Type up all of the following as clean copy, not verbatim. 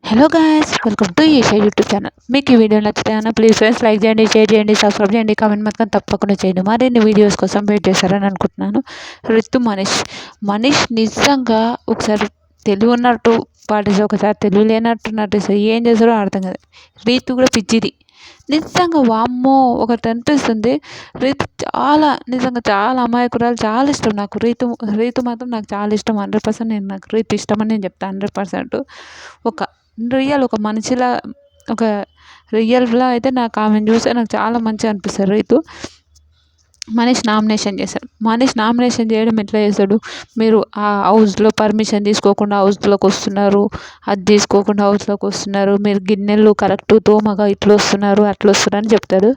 Hello guys, welcome to Esha YouTube channel. మీకు ఈ video నచ్చితే ప్లీజ్ ఫ్రెండ్స్ లైక్ చేయండి, షేర్ చేయండి, సబ్స్క్రైబ్ చేయండి, కామెంట్ మాత్రం తప్పకుండా చేయండి. మరిన్ని వీడియోస్ కోసం వెయిట్ చేస్తారని అనుకుంటున్నాను. రితు మనీష్ నిజంగా ఒకసారి తెలివి ఉన్నట్టు పాటిస్తే, ఒకసారి తెలివి లేనట్టు నటిస్తే ఏం చేస్తారో అర్థం కాదు. రీతు కూడా పిచ్చిది నిజంగా. వామ్మో, ఒకటి అనిపిస్తుంది. రీతు చాలా నిజంగా చాలా అమాయకురాలు. చాలా ఇష్టం నాకు రీతు మాత్రం నాకు చాలా ఇష్టం. 100% నాకు రీతు ఇష్టం అని నేను చెప్తాను. 100% ఒక ఒక మనిషిలా, ఒక రియల్లా అయితే నాకు ఆమెను చూస్తే నాకు చాలా మంచిగా అనిపిస్తుంది. రీతు మనీష్ నామినేషన్ చేశాడు. మనీష్ నామినేషన్ చేయడం ఎట్లా చేస్తాడు? మీరు ఆ హౌస్లో పర్మిషన్ తీసుకోకుండా హౌస్లోకి వస్తున్నారు, అది తీసుకోకుండా హౌస్లోకి వస్తున్నారు, మీరు గిన్నెలు కరెక్ట్ తోమగా ఇట్లా వస్తున్నారు, అట్లా వస్తున్నారు అని చెప్తాడు.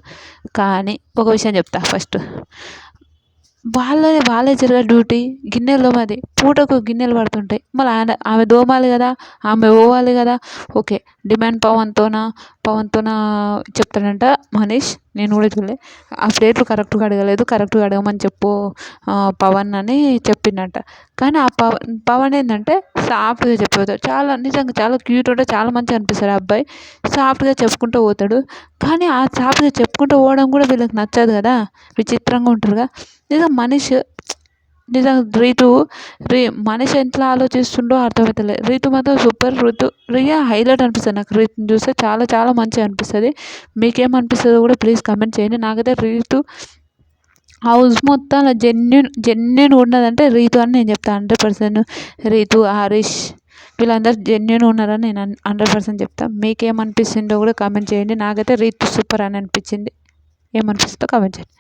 కానీ ఒక విషయం చెప్తా ఫస్ట్, వాళ్ళే జరిగే డ్యూటీ గిన్నెలు తోమది. పూటకు గిన్నెలు పడుతుంటాయి, మళ్ళీ ఆమె తోమాలి కదా, ఆమె పోవాలి కదా. ఓకే, డిమాండ్ పవన్తోన చెప్తాడంట మనీష్. నేను కూడా చూడలే, ఆ ప్లేట్లు కరెక్ట్గా అడగలేదు, కరెక్ట్గా అడగమని చెప్పు పవన్ అని చెప్పిండంట. కానీ ఆ పవన్ ఏంటంటే సాఫ్ట్గా చెప్పేవాడు. చాలా నిజంగా చాలా క్యూట్ ఉంటే చాలా మంచిగా అనిపిస్తాడు. ఆ అబ్బాయి సాఫ్ట్గా చెప్పుకుంటూ పోతాడు. కానీ ఆ సాఫ్ట్గా చెప్పుకుంటూ పోవడం కూడా వీళ్ళకి నచ్చదు కదా, విచిత్రంగా ఉంటారుగా. నిజంగా మనిషి ఎట్లా ఆలోచిస్తుండో అర్థమవుతలేదు. రీతు మాత్రం సూపర్. రియా హైలైట్ అనిపిస్తుంది నాకు. రీతుని చూస్తే చాలా చాలా మంచిగా అనిపిస్తుంది. మీకేమనిపిస్తుందో కూడా ప్లీజ్ కమెంట్ చేయండి. నాకైతే రీతు హౌస్ మొత్తం జెన్యున్ ఉన్నదంటే రీతు అని నేను చెప్తాను. 100% రీతు, హరీష్ వీళ్ళందరూ జెన్యున్ ఉన్నారని నేను 100% చెప్తాను. మీకేమనిపిస్తుందో కూడా కామెంట్ చేయండి. నాకైతే రీతు సూపర్ అని అనిపించింది. ఏమనిపిస్తుందో కామెంట్ చేయండి.